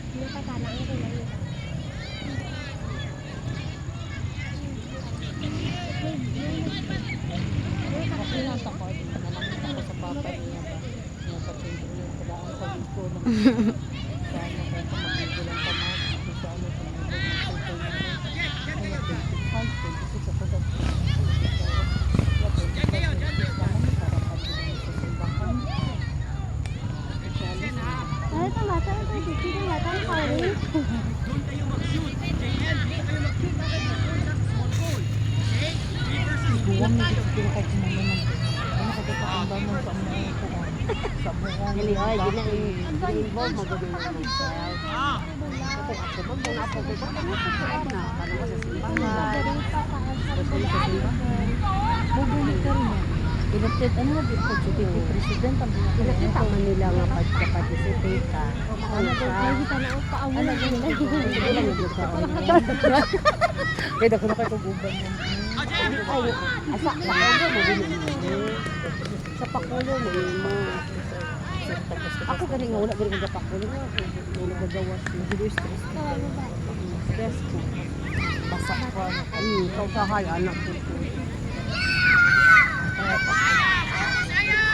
Nakakalaan ko lang ito. Pinasa ko, nalamit ako sa papa niya ba? Napatindi yung kadaan sa dito ng sana kaya kung magbibilang pa mga kasi sa ano sa mga mga 25, 26 ako daw. Ay, tumata ito. Dito tumata ang kawin. Buwan na dito kaya kahit naman. Ano ka dito ang bangon sa mga kuwan. Sa buwan. Dili ay gina-involve mo gud mo myself. Ako mo na ako ko na kana ko sa simbahan. Buguni ka rin yan. Elected, ano na dito? Deputy President ang Nakita man nila nga pagka-participate ka. Ano ka? Kita na ang paawin. Kaya ako na kayo tuguban yan. Ay, asa pakulo mo din sa pakulo mo mo. Ako gani nga wala gani nga pakulo nga ako nagagawas ng stress. Stress ko. Basta ko ay kausahay anak ko.